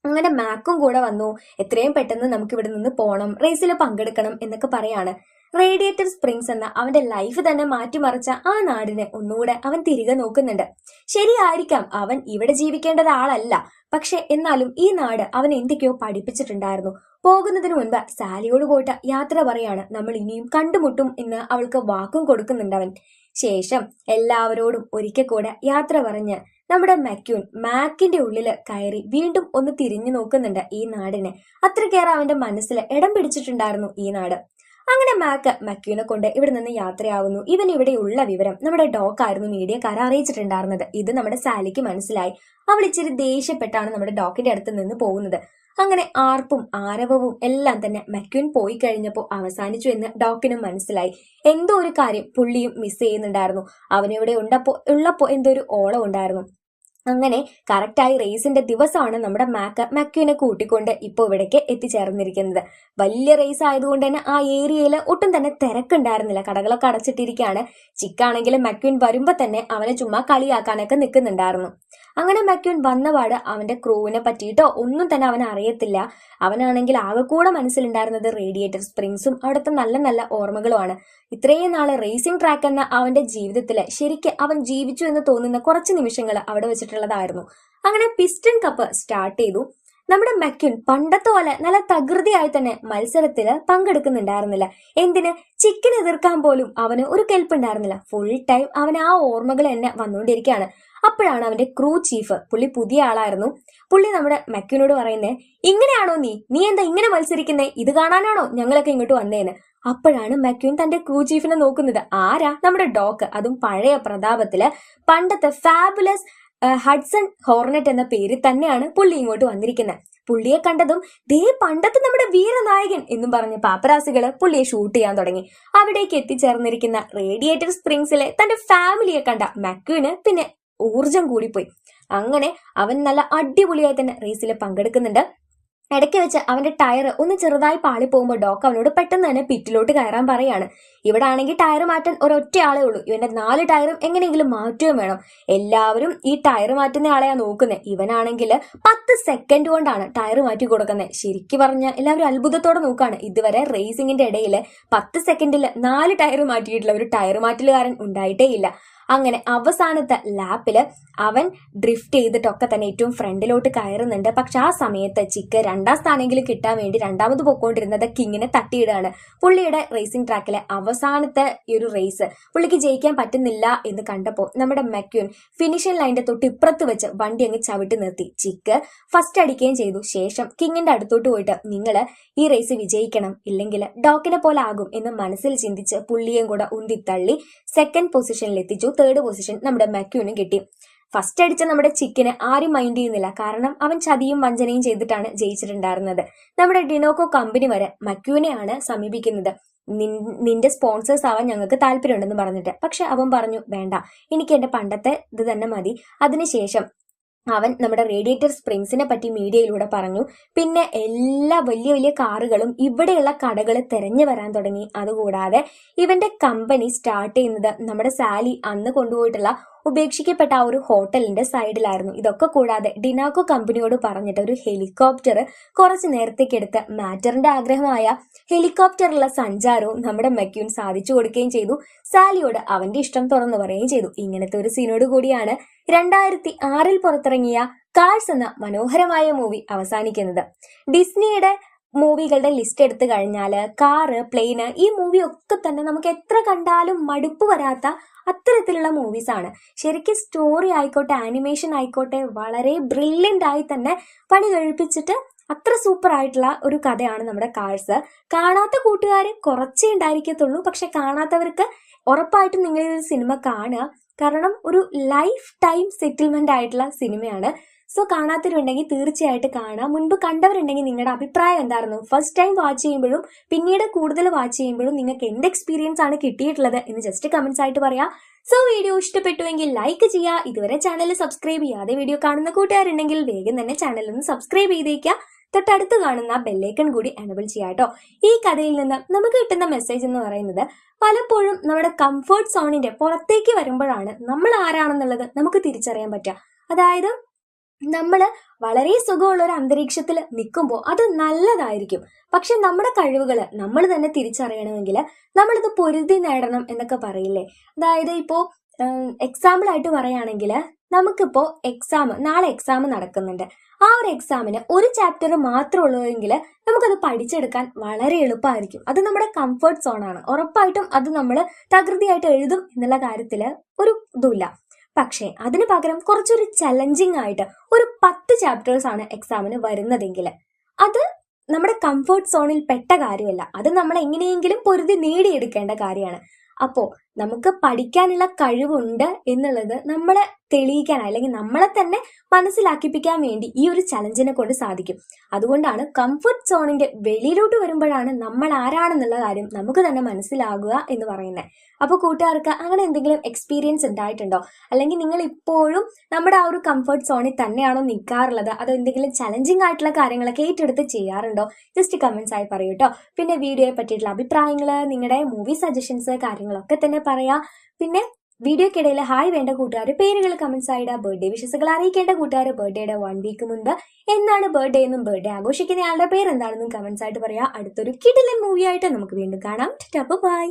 അങ്ങനെ മാക്കും കൂടെ വന്നു. എത്രയും പെട്ടെന്ന് നമുക്ക് ഇവിടെ നിന്ന് പോകണം, റേസിൽ പങ്കെടുക്കണം എന്നൊക്കെ പറയാണ്. റേഡിയേറ്റർ സ്പ്രിങ്സ് എന്ന അവന്റെ ലൈഫ് തന്നെ മാറ്റിമറിച്ച ആ നാടിനെ ഒന്നുകൂടെ അവൻ തിരികെ നോക്കുന്നുണ്ട്. ശരിയായിരിക്കാം അവൻ ഇവിടെ ജീവിക്കേണ്ട ഒരാളല്ല, പക്ഷെ എന്നാലും ഈ നാട് അവൻ എന്തൊക്കെയോ പഠിപ്പിച്ചിട്ടുണ്ടായിരുന്നു. പോകുന്നതിന് മുൻപ് സാലിയോട് പോയിട്ട് യാത്ര പറയാണ്. നമ്മൾ ഇനിയും കണ്ടുമുട്ടും എന്ന് അവൾക്ക് വാക്കും കൊടുക്കുന്നുണ്ട് അവൻ. ശേഷം എല്ലാവരോടും ഒരിക്കൽ കൂടെ യാത്ര പറഞ്ഞ് നമ്മുടെ മെക്യൂൻ മാക്കിന്റെ ഉള്ളില് കയറി വീണ്ടും ഒന്ന് തിരിഞ്ഞു നോക്കുന്നുണ്ട് ഈ നാടിനെ. അത്രക്കേറെ അവന്റെ മനസ്സിൽ ഇടം പിടിച്ചിട്ടുണ്ടായിരുന്നു ഈ നാട്. അങ്ങനെ മെക്യൂനെ കൊണ്ട് ഇവിടെ നിന്ന് യാത്രയാവുന്നു. ഇവൻ ഇവിടെയുള്ള വിവരം നമ്മുടെ ഡോക്കായിരുന്നു മീഡിയക്കാരെ അറിയിച്ചിട്ടുണ്ടായിരുന്നത്. ഇത് നമ്മുടെ സാലിക്ക് മനസ്സിലായി. അവൾ ഇച്ചിരി ദേഷ്യപ്പെട്ടാണ് നമ്മുടെ ഡോക്കിന്റെ അടുത്ത് നിന്ന് പോകുന്നത്. അങ്ങനെ ആർപ്പും ആരവവും എല്ലാം തന്നെ മെക്യൂൻ പോയി കഴിഞ്ഞപ്പോൾ അവസാനിച്ചു എന്ന് ഡോക്കിനും മനസ്സിലായി. എന്തോ ഒരു കാര്യം പുള്ളിയും മിസ് ചെയ്യുന്നുണ്ടായിരുന്നു. അവനിവിടെ ഉള്ളപ്പോ എന്തോ ഒരു ഓളം ഉണ്ടായിരുന്നു. അങ്ങനെ കറക്റ്റായി റേസിന്റെ ദിവസമാണ് നമ്മുടെ മെക്യൂനെ കൂട്ടിക്കൊണ്ട് ഇപ്പോൾ ഇവിടേക്ക് എത്തിച്ചേർന്നിരിക്കുന്നത്. വലിയ റേസ് ആയതുകൊണ്ട് തന്നെ ആ ഏരിയയിൽ ഒട്ടും തന്നെ തിരക്കുണ്ടായിരുന്നില്ല. കടകളൊക്കെ അടച്ചിട്ടിരിക്കുകയാണ്. ചിക്കാണെങ്കിൽ മെക്യൂൻ വരുമ്പോ തന്നെ അവനെ ചുമ്മാ കളിയാക്കാനൊക്കെ നിൽക്കുന്നുണ്ടായിരുന്നു. അങ്ങനെ മെക്യൂൻ വന്നപാട് അവന്റെ ക്രൂവിനെ പറ്റിയിട്ടോ ഒന്നും തന്നെ അവൻ അറിയത്തില്ല. അവനാണെങ്കിൽ ആകെക്കൂടെ മനസ്സിലുണ്ടായിരുന്നത് റേഡിയേറ്റർ സ്പ്രിങ്സും അവിടുത്തെ നല്ല നല്ല ഓർമ്മകളുമാണ്. ഇത്രയും നാള് റേസിംഗ് ട്രാക്ക് എന്ന അവന്റെ ജീവിതത്തില് ശരിക്കും അവൻ ജീവിച്ചു എന്ന് തോന്നുന്ന കുറച്ച് നിമിഷങ്ങൾ അവിടെ വെച്ചിട്ടുള്ളതായിരുന്നു. അങ്ങനെ പിസ്റ്റൺ കപ്പ് സ്റ്റാർട്ട് ചെയ്തു. നമ്മുടെ മെക്യൂൻ പണ്ടത്തെ പോലെ നല്ല തകൃതിയായി തന്നെ മത്സരത്തില് പങ്കെടുക്കുന്നുണ്ടായിരുന്നില്ല. എന്തിന്, ചിക്കൻ എതിർക്കാൻ പോലും അവന് ഒരു കെൽപ്പുണ്ടായിരുന്നില്ല. ഫുൾ ടൈം അവൻ ആ ഓർമ്മകൾ തന്നെ വന്നുകൊണ്ടിരിക്കുകയാണ്. അപ്പോഴാണ് അവന്റെ ക്രൂ ചീഫ്, പുള്ളി പുതിയ ആളായിരുന്നു. പുള്ളി നമ്മുടെ മെക്യൂനോട് പറയുന്നേ, ഇങ്ങനെയാണോ നീ എന്താ ഇങ്ങനെ മത്സരിക്കുന്നേ, ഇത് കാണാനാണോ ഞങ്ങളൊക്കെ ഇങ്ങോട്ട് വന്നേന്ന്. അപ്പോഴാണ് മെക്യൂൻ തന്റെ ക്രൂ ചീഫിനെ നോക്കുന്നത്. ആരാ? നമ്മുടെ ഡോക്ക്. അതും പഴയ പ്രതാപത്തില് പണ്ടത്തെ ഫാബുലസ് ഹഡ്സൺ ഹോർനെറ്റ് എന്ന പേരിൽ തന്നെയാണ് പുള്ളി ഇങ്ങോട്ട് വന്നിരിക്കുന്നത്. പുള്ളിയെ കണ്ടതും ദേ പണ്ടത്തെ നമ്മുടെ വീരനായകൻ എന്നും പറഞ്ഞ് പാപ്പരാസികള് പുള്ളിയെ ഷൂട്ട് ചെയ്യാൻ തുടങ്ങി. അവിടേക്ക് എത്തിച്ചേർന്നിരിക്കുന്ന റേഡിയേറ്റർ സ്പ്രിങ്സിലെ തന്റെ ഫാമിലിയെ കണ്ട മെക്യൂന് പിന്നെ ഊർജം കൂടിപ്പോയി. അങ്ങനെ അവൻ നല്ല അടിപൊളിയായി തന്നെ റേസിൽ പങ്കെടുക്കുന്നുണ്ട്. ഇടയ്ക്ക് വെച്ച് അവന്റെ ടയർ ഒന്ന് ചെറുതായി പാളി പോകുമ്പോൾ ഡോക്ക് അവനോട് പെട്ടെന്ന് തന്നെ പിറ്റിലോട്ട് കയറാൻ പറയാണ്. ഇവിടെ ആണെങ്കിൽ ടയർ മാറ്റാൻ ഒരൊറ്റ ആളേ ഉള്ളൂ. ഇവന്റെ 4 ടയറും എങ്ങനെയെങ്കിലും മാറ്റുകയും വേണം. എല്ലാവരും ഈ ടയർ മാറ്റുന്ന ആളെയാ നോക്കുന്നത്. ഇവനാണെങ്കിൽ 10 സെക്കൻഡ് കൊണ്ടാണ് ടയർ മാറ്റി കൊടുക്കുന്നത്. ശരിക്കും പറഞ്ഞാൽ എല്ലാവരും അത്ഭുതത്തോടെ നോക്കാണ്. ഇതുവരെ റേസിംഗിന്റെ ഇടയിൽ 10 സെക്കൻഡിൽ 4 ടയർ മാറ്റിയിട്ടുള്ള ഒരു ടയർ മാറ്റലുകാരൻ ഉണ്ടായിട്ടേ ഇല്ല. അങ്ങനെ അവസാനത്തെ ലാപ്പില് അവൻ ഡ്രിഫ്റ്റ് ചെയ്തിട്ടൊക്കെ തന്നെ ഏറ്റവും ഫ്രണ്ടിലോട്ട് കയറുന്നുണ്ട്. പക്ഷെ ആ സമയത്ത് ചിക്ക് 2ാം സ്ഥാനെങ്കിലും കിട്ടാൻ വേണ്ടി രണ്ടാമത് പൊക്കോണ്ടിരുന്നത് കിങ്ങിനെ തട്ടിയിടുകയാണ്. പുള്ളിയുടെ റേസിംഗ് ട്രാക്കിലെ അവസാനത്തെ ഈ ഒരു റേസ് പുള്ളിക്ക് ജയിക്കാൻ പറ്റുന്നില്ല എന്ന് കണ്ടപ്പോൾ നമ്മുടെ മെക്യൂൻ ഫിനിഷിംഗ് ലൈനിന്റെ തൊട്ട് ഇപ്പുറത്ത് വെച്ച് വണ്ടി അങ്ങ് ചവിട്ടി നിർത്തി. ചിക്ക് ഫസ്റ്റ് അടിക്കുകയും ചെയ്തു. ശേഷം കിങ്ങിന്റെ അടുത്തോട്ട് പോയിട്ട് നിങ്ങൾ ഈ റേസ് വിജയിക്കണം, ഇല്ലെങ്കിൽ ഡോക്കിനെ പോലെ ആകും എന്ന് മനസ്സിൽ ചിന്തിച്ച് പുള്ളിയും കൂടെ ഉന്തിത്തള്ളി സെക്കൻഡ് പൊസിഷനിൽ എത്തിച്ചു. 3rd പൊസിഷൻ നമ്മുടെ മെക്യൂനും കിട്ടി. ഫസ്റ്റ് അടിച്ച നമ്മുടെ ചിക്കിനെ ആരും മൈൻഡ് ചെയ്യുന്നില്ല. കാരണം അവൻ ചതിയും വഞ്ചനയും ചെയ്തിട്ടാണ് ജയിച്ചിട്ടുണ്ടായിരുന്നത്. നമ്മുടെ ഡിനോക്കോ കമ്പനി വരെ മക്യൂനെയാണ് സമീപിക്കുന്നത്. നിന്റെ സ്പോൺസേഴ്സ് ആവാൻ ഞങ്ങൾക്ക് താല്പര്യമുണ്ടെന്ന് പറഞ്ഞിട്ട്. പക്ഷെ അവൻ പറഞ്ഞു, വേണ്ട, എനിക്ക് എന്റെ പണ്ടത്തെ ഇത് തന്നെ മതി. അതിനുശേഷം അവൻ നമ്മുടെ റേഡിയേറ്റർ സ്പ്രിങ്സിനെ പറ്റി മീഡിയയിലൂടെ പറഞ്ഞു. പിന്നെ എല്ലാ വലിയ വലിയ കാറുകളും ഇവിടെയുള്ള കടകൾ തെരഞ്ഞു വരാൻ തുടങ്ങി. അതുകൂടാതെ ഇവന്റെ കമ്പനി സ്റ്റാർട്ട് ചെയ്യുന്നത് നമ്മുടെ സാലി അന്ന് കൊണ്ടുപോയിട്ടുള്ള ഉപേക്ഷിക്കപ്പെട്ട ആ ഒരു ഹോട്ടലിന്റെ സൈഡിലായിരുന്നു. ഇതൊക്കെ കൂടാതെ ഡിനാക്കോ കമ്പനിയോട് പറഞ്ഞിട്ട് ഒരു ഹെലികോപ്റ്റർ കുറച്ച് നേരത്തേക്കെടുത്ത് മാറ്ററിന്റെ ആഗ്രഹമായ ഹെലികോപ്റ്ററിലുള്ള സഞ്ചാരവും നമ്മുടെ മെക്യൂൻ സാധിച്ചു കൊടുക്കുകയും ചെയ്തു. സാലിയോട് അവന്റെ ഇഷ്ടം തുറന്നു പറയുകയും ചെയ്തു. ഇങ്ങനത്തെ ഒരു സീനോട് കൂടിയാണ് 2006 പുറത്തിറങ്ങിയ കാഴ്സ് എന്ന മനോഹരമായ മൂവി അവസാനിക്കുന്നത്. ഡിസ്നിയുടെ മൂവികളുടെ ലിസ്റ്റ് എടുത്തു കഴിഞ്ഞാല് കാറ്, പ്ലെയിന്, ഈ മൂവി ഒക്കെ തന്നെ നമുക്ക് എത്ര കണ്ടാലും മടുപ്പ് വരാത്ത അത്തരത്തിലുള്ള മൂവീസ് ആണ്. ശരിക്കും സ്റ്റോറി ആയിക്കോട്ടെ, ആനിമേഷൻ ആയിക്കോട്ടെ, വളരെ ബ്രില്യൻ്റ് ആയി തന്നെ പണി കഴിപ്പിച്ചിട്ട് അത്ര സൂപ്പർ ആയിട്ടുള്ള ഒരു കഥയാണ് നമ്മുടെ കാഴ്സ്. കാണാത്ത കൂട്ടുകാർ കുറച്ചേ ഉണ്ടായിരിക്കത്തുള്ളൂ. പക്ഷെ കാണാത്തവർക്ക് ഉറപ്പായിട്ടും നിങ്ങൾ ഈ സിനിമ കാണുക. കാരണം ഒരു ലൈഫ് ടൈം സെറ്റിൽമെന്റ് ആയിട്ടുള്ള സിനിമയാണ്. സോ കാണാത്തവരുണ്ടെങ്കിൽ തീർച്ചയായിട്ടും കാണാം. മുൻപ് കണ്ടവരുണ്ടെങ്കിൽ നിങ്ങളുടെ അഭിപ്രായം എന്തായിരുന്നു? ഫസ്റ്റ് ടൈം വാച്ച് ചെയ്യുമ്പോഴും പിന്നീട് കൂടുതൽ വാച്ച് ചെയ്യുമ്പോഴും നിങ്ങൾക്ക് എന്ത് എക്സ്പീരിയൻസ് ആണ് കിട്ടിയിട്ടുള്ളത് എന്ന് ജസ്റ്റ് കമന്റ്സ് ആയിട്ട് പറയാം. സോ വീഡിയോ ഇഷ്ടപ്പെട്ടുവെങ്കിൽ ലൈക്ക് ചെയ്യുക. ഇതുവരെ ചാനൽ സബ്സ്ക്രൈബ് ചെയ്യാതെ വീഡിയോ കാണുന്ന കൂട്ടുകാരുണ്ടെങ്കിൽ വേഗം തന്നെ ചാനൽ ഒന്ന് സബ്സ്ക്രൈബ് ചെയ്തേക്കുക. തൊട്ടടുത്ത് കാണുന്ന ബെല്ലൈക്കൺ കൂടി എനബിൾ ചെയ്യാട്ടോ. ഈ കഥയിൽ നിന്ന് നമുക്ക് കിട്ടുന്ന മെസ്സേജ് എന്ന് പറയുന്നത്, പലപ്പോഴും നമ്മുടെ കംഫർട്ട് സോണിന്റെ പുറത്തേക്ക് വരുമ്പോഴാണ് നമ്മൾ ആരാണെന്നുള്ളത് നമുക്ക് തിരിച്ചറിയാൻ പറ്റുക. അതായത് നമ്മള് വളരെ സുഖമുള്ള ഒരു അന്തരീക്ഷത്തിൽ നിൽക്കുമ്പോൾ അത് നല്ലതായിരിക്കും. പക്ഷെ നമ്മുടെ കഴിവുകള് നമ്മൾ തന്നെ തിരിച്ചറിയണമെങ്കിൽ നമ്മളിത് പൊരുതി നേടണം എന്നൊക്കെ പറയില്ലേ. അതായത് ഇപ്പോ എക്സാമ്പിൾ ആയിട്ട് പറയുകയാണെങ്കിൽ നമുക്കിപ്പോ നാളെ എക്സാം നടക്കുന്നുണ്ട്. ആ ഒരു എക്സാമിന് ഒരു ചാപ്റ്റർ മാത്രമേ ഉള്ളൂവെങ്കിൽ നമുക്കത് പഠിച്ചെടുക്കാൻ വളരെ എളുപ്പമായിരിക്കും. അത് നമ്മുടെ കംഫർട്ട് സോണാണ്. ഉറപ്പായിട്ടും അത് നമ്മൾ തകൃതിയായിട്ട് എഴുതും എന്നുള്ള കാര്യത്തില് ഒരു ഇതുമില്ല. പക്ഷെ അതിന് പകരം കുറച്ചൊരു ചലഞ്ചിങ് ആയിട്ട് ഒരു 10 ചാപ്റ്റേഴ്സ് ആണ് എക്സാമിന് വരുന്നതെങ്കിൽ അത് നമ്മുടെ കംഫർട്ട് സോണിൽ പെട്ട കാര്യമല്ല. അത് നമ്മൾ എങ്ങനെയെങ്കിലും പൊരുതി നേടിയെടുക്കേണ്ട കാര്യമാണ്. അപ്പോ നമുക്ക് പഠിക്കാനുള്ള കഴിവുണ്ട് എന്നുള്ളത് നമ്മളെ തെളിയിക്കാൻ, അല്ലെങ്കിൽ നമ്മളെ തന്നെ മനസ്സിലാക്കിപ്പിക്കാൻ വേണ്ടി ഈ ഒരു ചലഞ്ചിനെ കൊണ്ട് സാധിക്കും. അതുകൊണ്ടാണ് കംഫർട്ട് സോണിന്റെ വെളിയിലോട്ട് വരുമ്പോഴാണ് നമ്മൾ ആരാണെന്നുള്ള കാര്യം നമുക്ക് തന്നെ മനസ്സിലാകുക എന്ന് പറയുന്നത്. അപ്പൊ കൂട്ടുകാർക്ക് അങ്ങനെ എന്തെങ്കിലും എക്സ്പീരിയൻസ് ഉണ്ടായിട്ടുണ്ടോ? അല്ലെങ്കിൽ നിങ്ങൾ ഇപ്പോഴും നമ്മുടെ ആ ഒരു കംഫർട്ട് സോണിൽ തന്നെയാണോ നിൽക്കാറുള്ളത്? അതോ എന്തെങ്കിലും ചലഞ്ചിങ് ആയിട്ടുള്ള കാര്യങ്ങളൊക്കെ ഏറ്റെടുത്ത് ചെയ്യാറുണ്ടോ? ജസ്റ്റ് കമന്റ്സ് ആയി പറയൂ കേട്ടോ. പിന്നെ വീഡിയോയെ പറ്റിയിട്ടുള്ള അഭിപ്രായങ്ങള്, നിങ്ങളുടെ മൂവി സജഷൻസ്, കാര്യങ്ങളൊക്കെ തന്നെ പറയാ. പിന്നെ വീഡിയോക്കിടയിൽ ഹായ് വേണ്ട കൂട്ടുകാർ പേരുകൾ കമന്റ്സ് ആയിടുക. ബർത്ത്ഡേ വിഷസുകൾ അറിയിക്കേണ്ട കൂട്ടുകാർ ബർത്ത്ഡേയുടെ 1 വീക്ക് മുൻപ് എന്നാണ് ബർത്ത്ഡേ എന്നും ബർത്ത്ഡേ ആഘോഷിക്കുന്ന ആളുടെ പേര് എന്താണെന്നും കമന്റ്സ് ആയിട്ട് പറയാം. അടുത്തൊരു കിടിലൻ മൂവി ആയിട്ട് നമുക്ക് വീണ്ടും കാണാം. ബൈ.